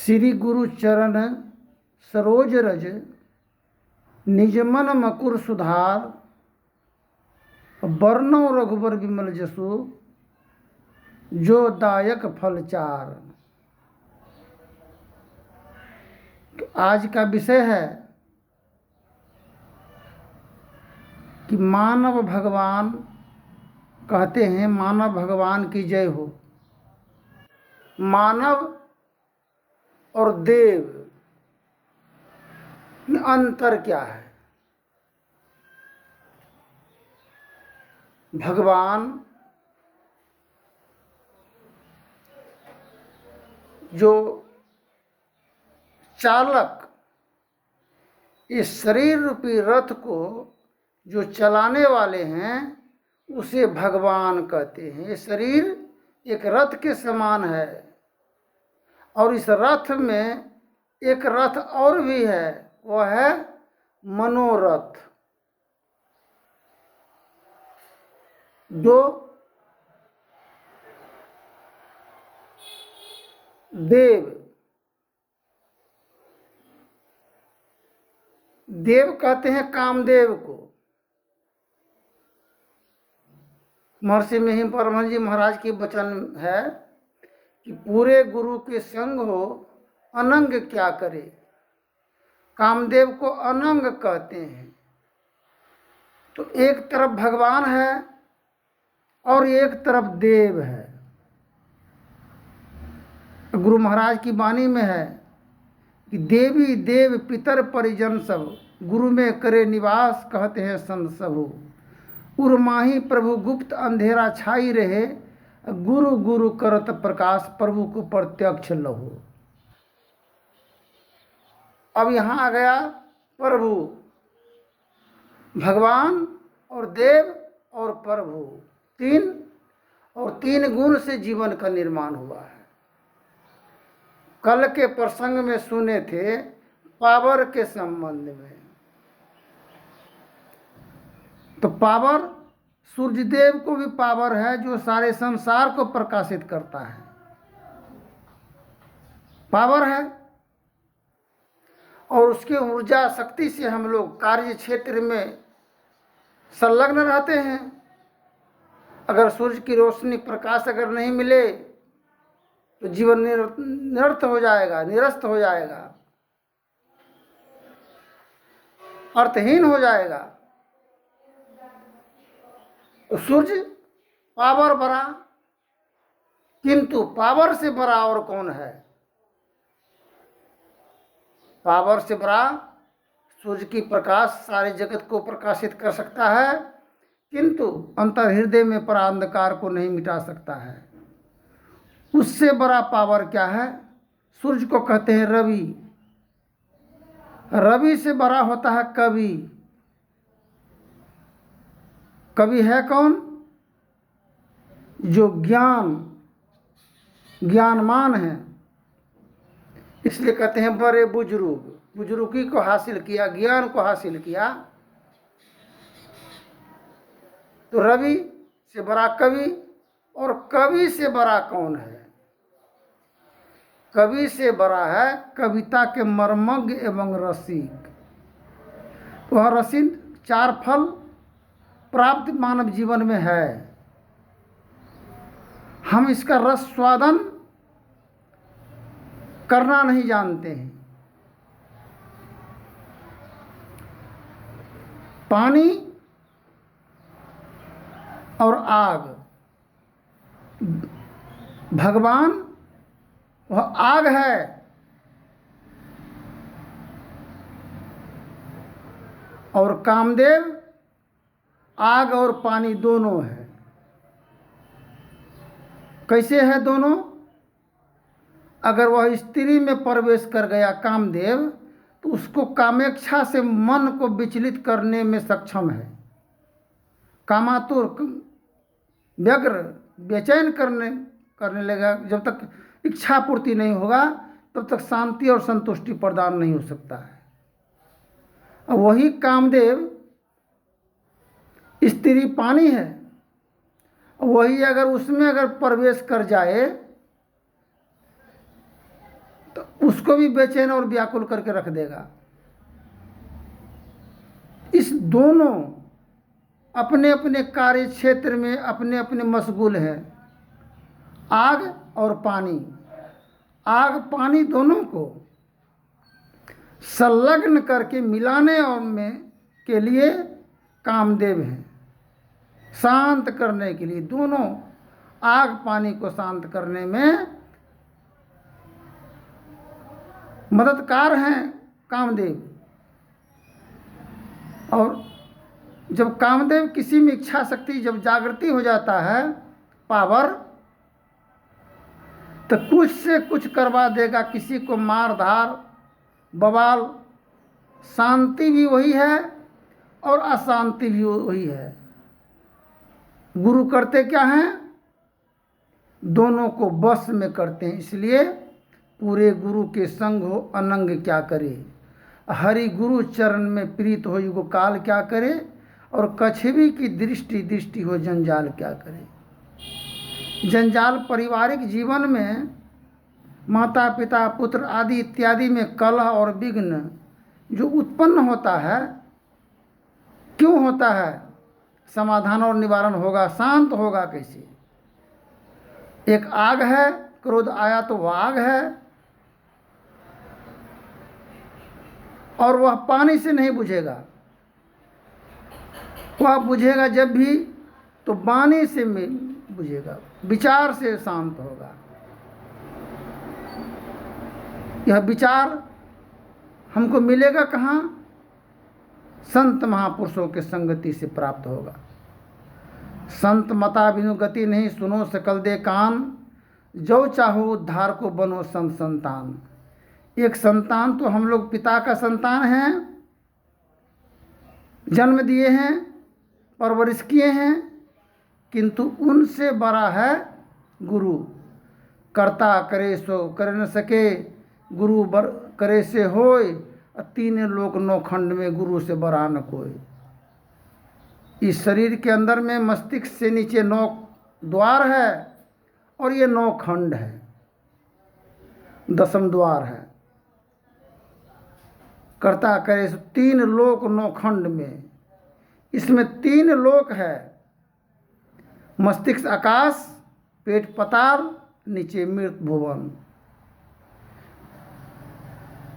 श्री गुरु चरण सरोज रज, निज मन मकुर सुधार। वर्णो रघुबर विमल जसु, जो दायक फल चार। तो आज का विषय है कि मानव भगवान कहते हैं, मानव भगवान की जय हो। मानव और देव में अंतर क्या है? भगवान जो चालक, इस शरीर रूपी रथ को जो चलाने वाले हैं, उसे भगवान कहते हैं। ये शरीर एक रथ के समान है और इस रथ में एक रथ और भी है, वह है मनोरथ। जो देव कहते हैं कामदेव को। महर्षि मिहिर परमहंस जी महाराज की वचन है कि पूरे गुरु के संग हो, अनंग क्या करे। कामदेव को अनंग कहते हैं। तो एक तरफ भगवान है और एक तरफ देव है। गुरु महाराज की वाणी में है कि देवी देव पितर परिजन सब, गुरु में करे निवास, कहते हैं संत सबो। उर्माही प्रभु गुप्त अंधेरा छाई रहे, गुरु गुरु करत प्रकाश, प्रभु को प्रत्यक्ष लहो। अब यहाँ आ गया प्रभु, भगवान और देव और प्रभु, तीन गुण से जीवन का निर्माण हुआ है। कल के प्रसंग में सुने थे पावर के संबंध में। तो पावर, सूर्यदेव को भी पावर है जो सारे संसार को प्रकाशित करता है, पावर है। और उसके ऊर्जा शक्ति से हम लोग कार्य क्षेत्र में संलग्न रहते हैं। अगर सूर्य की रोशनी, प्रकाश अगर नहीं मिले तो जीवन निरस्त हो जाएगा, निरस्त हो जाएगा, अर्थहीन हो जाएगा। तो सूर्य पावर बड़ा, किंतु पावर से बड़ा और कौन है? पावर से बड़ा सूर्य की प्रकाश सारे जगत को प्रकाशित कर सकता है, किंतु अंतर हृदय में पड़ा अंधकार को नहीं मिटा सकता है। उससे बड़ा पावर क्या है? सूर्य को कहते हैं रवि। रवि से बड़ा होता है कवि। कवि है कौन? जो ज्ञानमान है। इसलिए कहते हैं बड़े बुजुर्गी को हासिल किया, ज्ञान को हासिल किया। तो रवि से बड़ा कवि, और कवि से बड़ा कौन है? कवि से बड़ा है कविता के मर्मज्ञ एवं रसिक। वह रसिक 4 फल प्राप्त मानव जीवन में है। हम इसका रस स्वादन करना नहीं जानते हैं। पानी और आग। भगवान वह आग है, और कामदेव आग और पानी दोनों है। कैसे है दोनों? अगर वह स्त्री में प्रवेश कर गया कामदेव, तो उसको कामेच्छा से मन को विचलित करने में सक्षम है। कामातुर, व्यग्र, बेचैन करने लगेगा। जब तक इच्छा पूर्ति नहीं होगा तब तक शांति और संतुष्टि प्रदान नहीं हो सकता है। अब वही कामदेव स्त्री पानी है, वही अगर उसमें अगर प्रवेश कर जाए तो उसको भी बेचैन और व्याकुल करके रख देगा। इस दोनों अपने अपने कार्य क्षेत्र में अपने अपने मशगूल हैं, आग और पानी। आग पानी दोनों को संलग्न करके मिलाने और में के लिए कामदेव हैं, शांत करने के लिए। दोनों आग पानी को शांत करने में मददगार हैं कामदेव। और जब कामदेव किसी में इच्छा शक्ति जब जागृति हो जाता है, पावर, तो कुछ से कुछ करवा देगा, किसी को मार धार बवाल। शांति भी वही है और अशांति भी वही है। गुरु करते क्या हैं? दोनों को वश में करते हैं। इसलिए पूरे गुरु के संग हो अनंग क्या करे, हरि गुरु चरण में प्रीत हो युग काल क्या करे, और कछवी की दृष्टि हो जंजाल क्या करे। जंजाल पारिवारिक जीवन में माता पिता पुत्र आदि इत्यादि में कलह और विघ्न जो उत्पन्न होता है, क्यों होता है? समाधान और निवारण होगा, शांत होगा कैसे? एक आग है, क्रोध आया तो वह आग है, और वह पानी से नहीं बुझेगा। वह बुझेगा जब भी तो वाणी से बुझेगा, विचार से शांत होगा। यह विचार हमको मिलेगा कहाँ? संत महापुरुषों के संगति से प्राप्त होगा। संत मता बिनु गति नहीं, सुनो सकल दे कान, जो चाहो उद्धार को बनो संत संतान। एक संतान तो हम लोग पिता का संतान हैं, जन्म दिए हैं, परवरिश किए हैं, किंतु उनसे बड़ा है गुरु। कर्ता करे सो कर न सके, गुरु बर करे से होय, तीन लोक नौ खंड में गुरु से बड़ा न कोई। इस शरीर के अंदर में मस्तिष्क से नीचे 9 द्वार है और ये 9 खंड है, 10वां द्वार है। कर्ता करे सो 3 लोक 9 खंड में, इसमें 3 लोक है, मस्तिष्क आकाश, पेट पताल, नीचे मृत भुवन।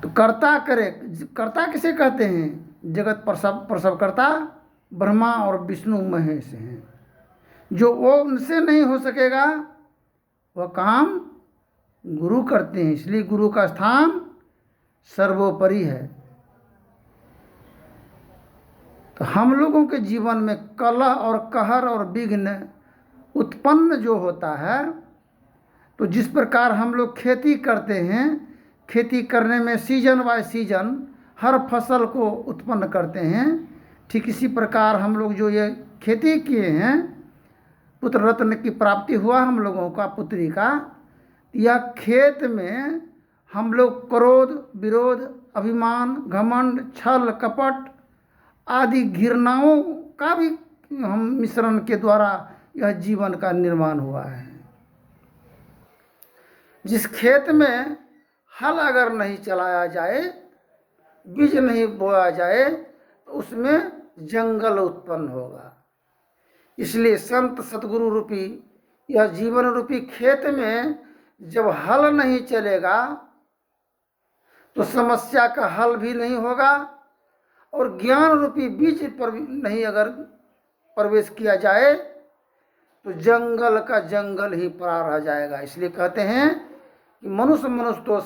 तो कर्ता करे, कर्ता किसे कहते हैं? जगत प्रसव करता ब्रह्मा और विष्णु महेश हैं। जो वो उनसे नहीं हो सकेगा वह काम गुरु करते हैं। इसलिए गुरु का स्थान सर्वोपरि है। तो हम लोगों के जीवन में कलह और कहर और विघ्न उत्पन्न जो होता है, तो जिस प्रकार हम लोग खेती करते हैं, खेती करने में सीजन बाय सीजन हर फसल को उत्पन्न करते हैं, ठीक इसी प्रकार हम लोग जो ये खेती किए हैं, पुत्र रत्न की प्राप्ति हुआ हम लोगों का, पुत्री का, यह खेत में हम लोग क्रोध, विरोध, अभिमान, घमंड, छल, कपट आदि घृणाओं का भी हम मिश्रण के द्वारा यह जीवन का निर्माण हुआ है। जिस खेत में हल अगर नहीं चलाया जाए, बीज नहीं बोया जाए, तो उसमें जंगल उत्पन्न होगा। इसलिए संत सतगुरु रूपी यह जीवन रूपी खेत में जब हल नहीं चलेगा तो समस्या का हल भी नहीं होगा, और ज्ञान रूपी बीज पर नहीं अगर प्रवेश किया जाए तो जंगल का जंगल ही पड़ा रह जाएगा। इसलिए कहते हैं कि मनुष्य तो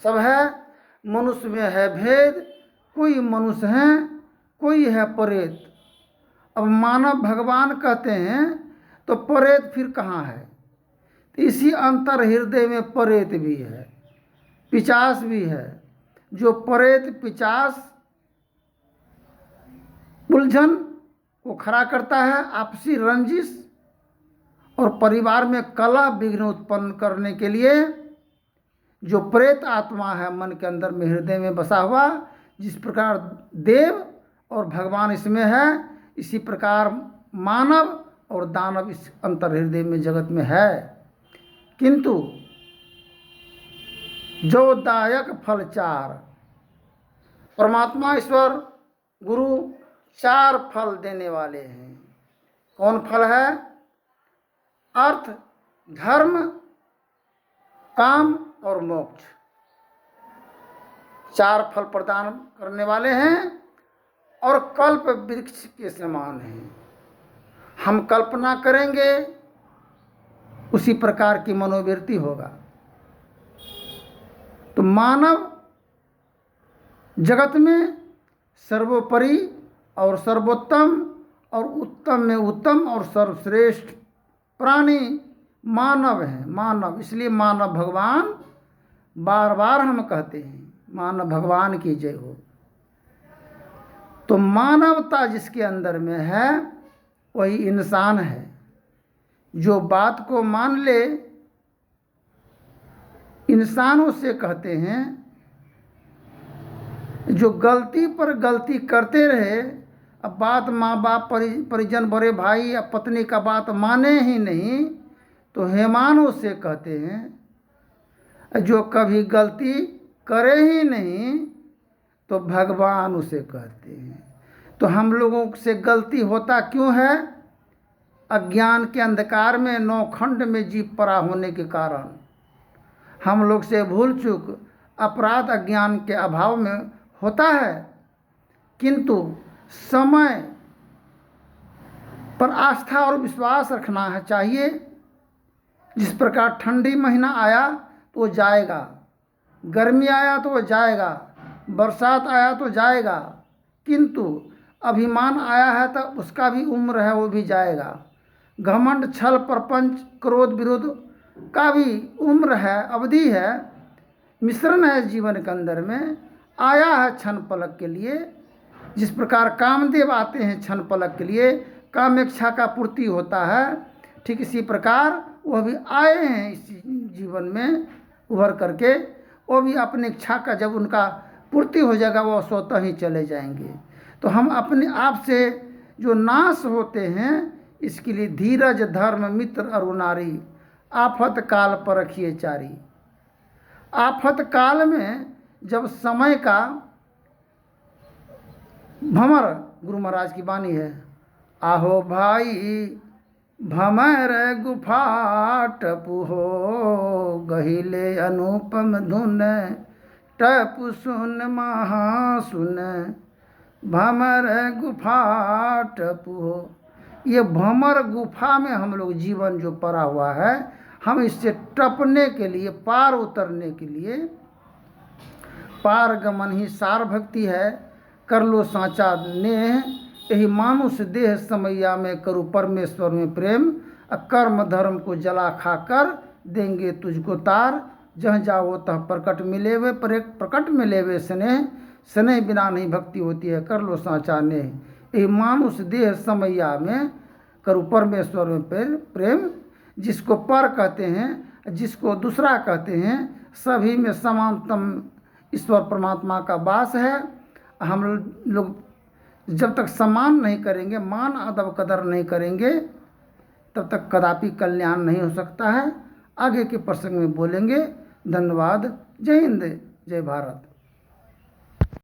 सब है, मनुष्य में है भेद, कोई मनुष्य है, कोई है परेत। अब मानव भगवान कहते हैं तो परेत फिर कहाँ है? तो इसी अंतर हृदय में परेत भी है, पिचास भी है। जो परेत पिचास उलझन को खड़ा करता है, आपसी रंजिश और परिवार में कलह विघ्न उत्पन्न करने के लिए जो प्रेत आत्मा है मन के अंदर में, हृदय में बसा हुआ, जिस प्रकार देव और भगवान इसमें है, इसी प्रकार मानव और दानव इस अंतर हृदय में जगत में है। किंतु जो दायक फल चार। परमात्मा ईश्वर गुरु चार फल देने वाले हैं। कौन फल है? अर्थ, धर्म, काम और मोक्ष। चार फल प्रदान करने वाले हैं और कल्प वृक्ष के समान हैं। हम कल्पना करेंगे उसी प्रकार की मनोवृत्ति होगा। तो मानव जगत में सर्वोपरि और सर्वोत्तम और उत्तम में उत्तम और सर्वश्रेष्ठ प्राणी मानव है। मानव, इसलिए मानव भगवान बार बार हम कहते हैं मानव भगवान की जय हो। तो मानवता जिसके अंदर में है वही इंसान है। जो बात को मान ले, इंसानों से कहते हैं जो गलती पर गलती करते रहे, अब बात माँ बाप परिजन बड़े भाई या पत्नी का बात माने ही नहीं, तो हैवानों से कहते हैं। जो कभी गलती करे ही नहीं तो भगवान उसे कहते हैं। तो हम लोगों से गलती होता क्यों है? अज्ञान के अंधकार में नौखंड में जीव पड़ा होने के कारण हम लोग से भूल चूक अपराध अज्ञान के अभाव में होता है। किंतु समय पर आस्था और विश्वास रखना है चाहिए। जिस प्रकार ठंडी महीना आया तो वो जाएगा, गर्मी आया तो वो जाएगा, बरसात आया तो जाएगा, किंतु अभिमान आया है तो उसका भी उम्र है, वो भी जाएगा। घमंड, छल, प्रपंच, क्रोध, विरोध का भी उम्र है, अवधि है, मिश्रण है जीवन के अंदर में। आया है क्षण पलक के लिए। जिस प्रकार कामदेव आते हैं क्षण पलक के लिए, कामेच्छा का पूर्ति होता है, ठीक इसी प्रकार वह भी आए हैं इस जीवन में उभर करके। वो भी अपनी इच्छा का जब उनका पूर्ति हो जाएगा वो स्वतः ही चले जाएंगे। तो हम अपने आप से जो नाश होते हैं इसके लिए धीरज, धर्म, मित्र और नारी, आफत काल पर रखिए चारी। आफत काल में जब समय का भंवर, गुरु महाराज की वाणी है, आहो भाई भमर गुफा टपु हो, गहिले अनुपम धुन टपु सुन महासुन, भमर गुफा टपु हो। ये भमर गुफा में हम लोग जीवन जो पड़ा हुआ है, हम इससे टपने के लिए, पार उतरने के लिए, पार गमन ही सार भक्ति है। कर लो साचा नेह, यही मानुष देह समैया में करूँ परमेश्वर में प्रेम। कर्म धर्म को जला खाकर देंगे तुझको तार, जहाँ जाओ तह प्रकट मिले वे प्रकट मिले वे स्नेह, स्नेह बिना नहीं भक्ति होती है। कर लो साचा नेह, यही मानुष देह समैया में करूँ परमेश्वर में प्रेम। जिसको पर कहते हैं, जिसको दूसरा कहते हैं, सभी में समानतम ईश्वर परमात्मा का वास है। हम लोग जब तक सम्मान नहीं करेंगे, मान अदब कदर नहीं करेंगे, तब तक कदापि कल्याण नहीं हो सकता है। आगे के प्रसंग में बोलेंगे। धन्यवाद। जय हिंद, जय भारत।